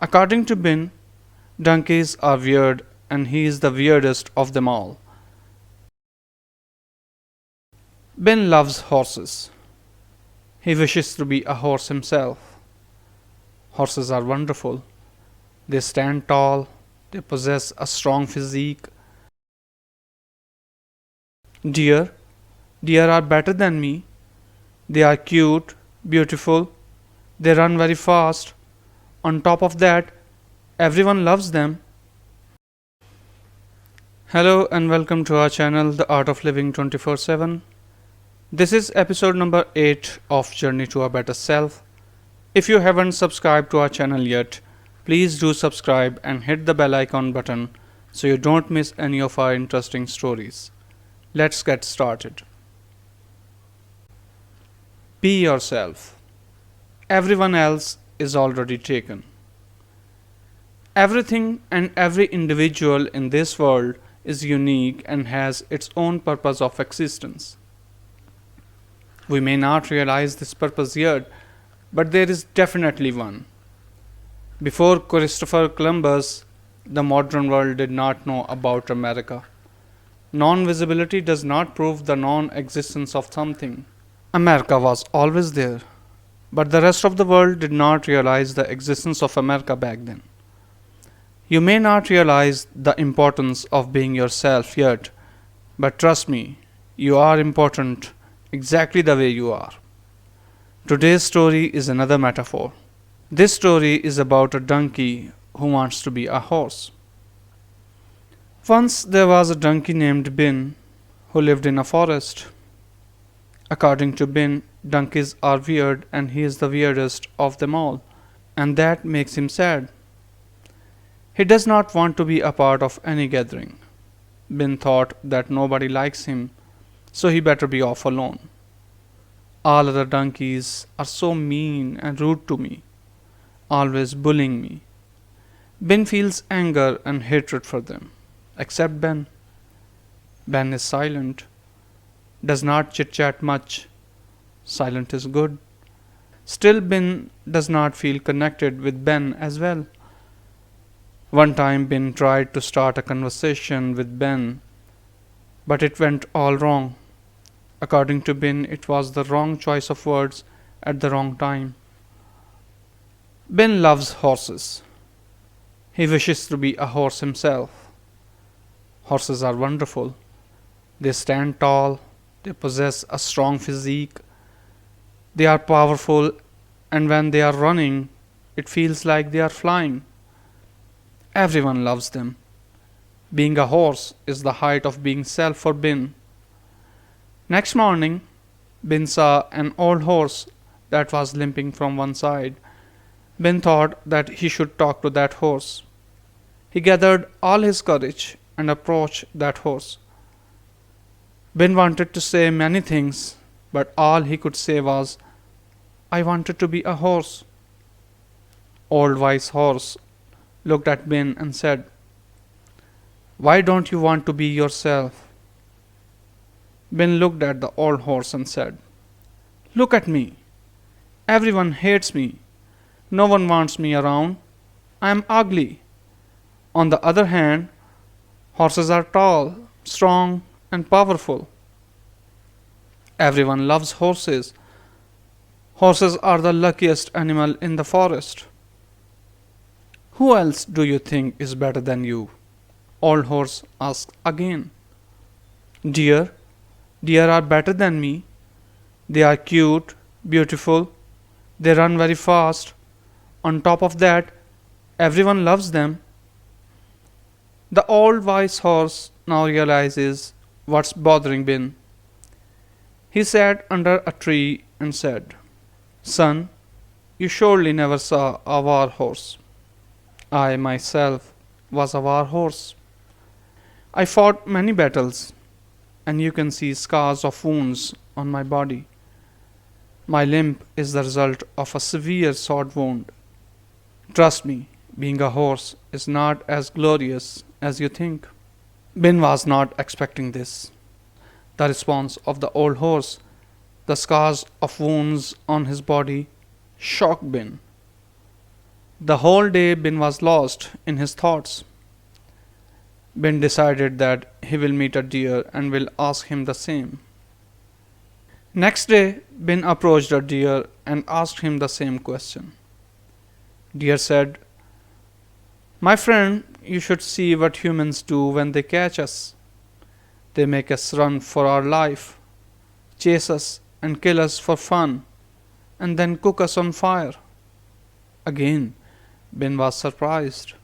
According to Bin, donkeys are weird and he is the weirdest of them all. Bin loves horses. He wishes to be a horse himself. Horses are wonderful. They stand tall, they possess a strong physique. Deer, deer are better than me. They are cute, beautiful, they run very fast. On top of that, everyone loves them. Hello and welcome to our channel, The Art of Living 24/7. This is episode number 8 of Journey to a Better Self. If you haven't subscribed to our channel yet, please do subscribe and hit the bell icon button so you don't miss any of our interesting stories. Let's get started. Be yourself. Everyone else is already taken. Everything and every individual in this world is unique and has its own purpose of existence. We may not realize this purpose yet, but there is definitely one. Before Christopher Columbus, the modern world did not know about America. Non-visibility does not prove the non-existence of something. America was always there, but the rest of the world did not realize the existence of America back then. You may not realize the importance of being yourself yet, but trust me, you are important exactly the way you are. Today's story is another metaphor. This story is about a donkey who wants to be a horse. Once there was a donkey named Bin who lived in a forest. According to Bin, donkeys are weird and he is the weirdest of them all, and that makes him sad. He does not want to be a part of any gathering. Bin thought that nobody likes him, so he better be off alone. All other donkeys are so mean and rude to me, always bullying me. Bin feels anger and hatred for them, except Ben. Ben is silent, does not chit chat much. Silent is good. Still, Bin does not feel connected with Ben as well. One time, Bin tried to start a conversation with Ben, but it went all wrong. According to Bin, it was the wrong choice of words at the wrong time. Bin loves horses. He wishes to be a horse himself. Horses are wonderful. They stand tall, they possess a strong physique, they are powerful, and when they are running, it feels like they are flying. Everyone loves them. Being a horse is the height of being self for Bin. Next morning, Bin saw an old horse that was limping from one side. Bin thought that he should talk to that horse. He gathered all his courage and approached that horse. Bin wanted to say many things, but all he could say was, "I wanted to be a horse." Old wise horse looked at Bin and said, "Why don't you want to be yourself?" Bin looked at the old horse and said, "Look at me. Everyone hates me. No one wants me around. I am ugly. On the other hand, horses are tall, strong, and powerful. Everyone loves horses. Horses are the luckiest animal in the forest. Who else do you think is better than you?" Old horse asked again. "Deer, deer are better than me. They are cute, beautiful, they run very fast. On top of that, everyone loves them." The old wise horse now realizes what's bothering Bin. He sat under a tree and said, "Son, you surely never saw a war horse. I myself was a war horse. I fought many battles, and you can see scars of wounds on my body. My limp is the result of a severe sword wound. Trust me, being a horse is not as glorious as you think." Bin was not expecting this. The response of the old horse, the scars of wounds on his body, shocked Bin. The whole day Ben was lost in his thoughts. Ben decided that he will meet a deer and will ask him the same. Next day, Ben approached a deer and asked him the same question. Deer said, "My friend, you should see what humans do when they catch us. They make us run for our life, chase us and kill us for fun, and then cook us on fire." Again, Ben was surprised.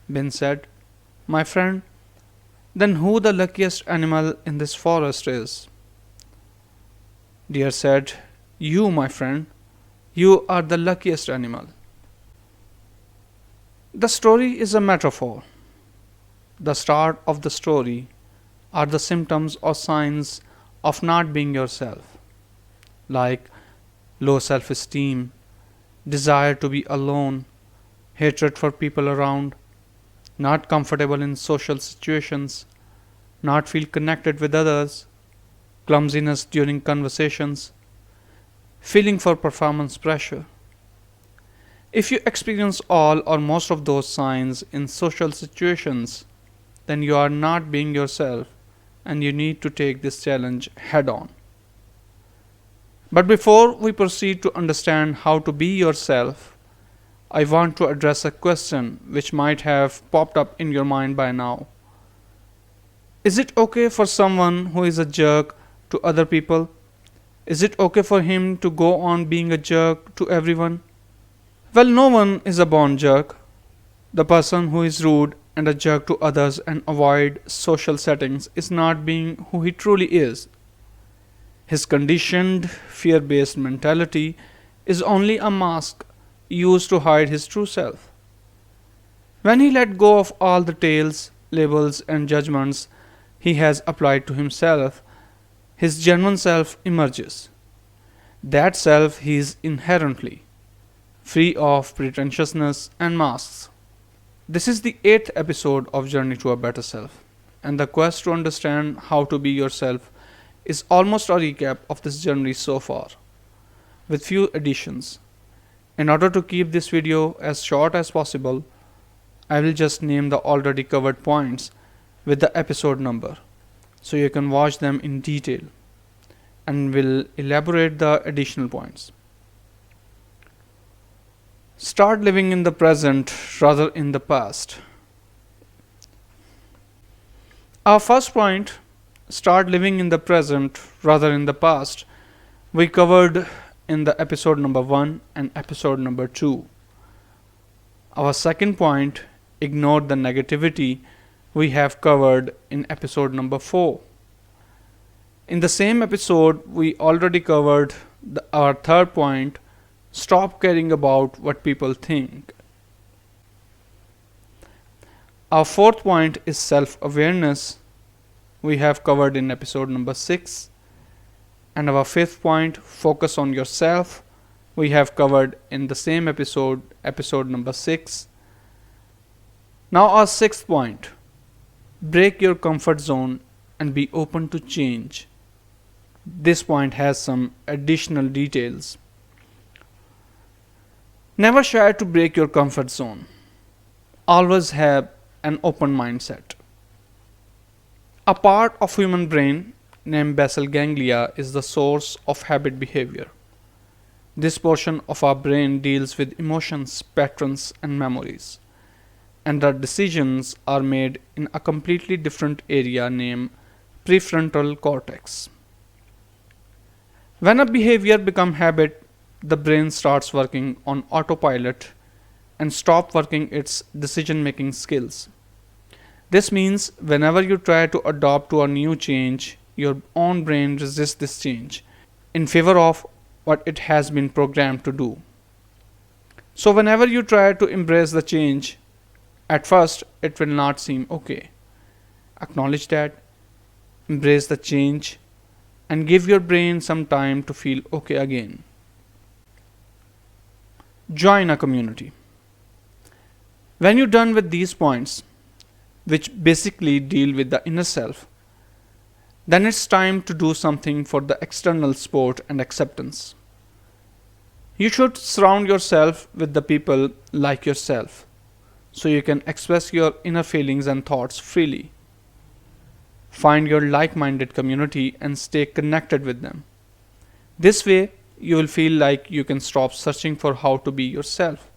Ben said, "My friend, then who the luckiest animal in this forest is?" Deer said, "You, my friend, you are the luckiest animal." The story is a metaphor. The start of the story are the symptoms or signs of not being yourself, like low self esteem, desire to be alone, hatred for people around, not comfortable in social situations, not feel connected with others, clumsiness during conversations, feeling for performance pressure. If you experience all or most of those signs in social situations, then you are not being yourself and you need to take this challenge head on. But before we proceed to understand how to be yourself, I want to address a question which might have popped up in your mind by now. Is it okay for someone who is a jerk to other people? Is it okay for him to go on being a jerk to everyone? Well, no one is a born jerk. The person who is rude and a jerk to others and avoid social settings is not being who he truly is. His conditioned, fear based mentality is only a mask used to hide his true self. When he let go of all the tales, labels, and judgments he has applied to himself, his genuine self emerges. That self he is inherently, free of pretentiousness and masks. This is the 8th episode of Journey to a Better Self, and the quest to understand how to be yourself is almost a recap of this journey so far, with few additions. In order to keep this video as short as possible, I will just name the already covered points with the episode number, so you can watch them in detail, and will elaborate the additional points. Start living in the present rather in the past. Our first point, start living in the present rather in the past, we covered in the episode number 1 and episode number 2. Our second point, ignore the negativity, we have covered in episode number 4. In the same episode, we already covered our third point, stop caring about what people think. Our fourth point is self-awareness. We have covered in episode number 6. And our fifth point, focus on yourself. We have covered in the same episode, episode number 6. Now our sixth point, break your comfort zone and be open to change. This point has some additional details. Never shy to break your comfort zone. Always have an open mindset. A part of human brain named basal ganglia is the source of habit behavior. This portion of our brain deals with emotions, patterns, and memories, and our decisions are made in a completely different area named prefrontal cortex. When a behavior becomes habit, the brain starts working on autopilot and stop working its decision-making skills. This means whenever you try to adopt to a new change, your own brain resists this change in favor of what it has been programmed to do. So whenever you try to embrace the change, at first it will not seem okay. Acknowledge that, embrace the change, and give your brain some time to feel okay again. Join a community. When you're done with these points, which basically deal with the inner self, then it's time to do something for the external support and acceptance. You should surround yourself with the people like yourself so you can express your inner feelings and thoughts freely. Find your like minded community and stay connected with them. This way, you will feel like you can stop searching for how to be yourself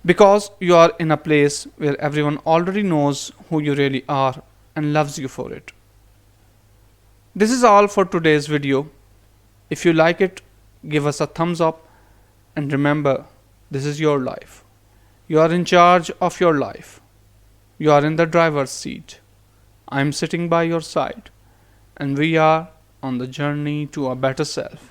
because you are in a place where everyone already knows who you really are and loves you for it. This is all for today's video. If you like it, give us a thumbs up and remember, this is your life. You are in charge of your life. You are in the driver's seat. I am sitting by your side and we are on the journey to a better self.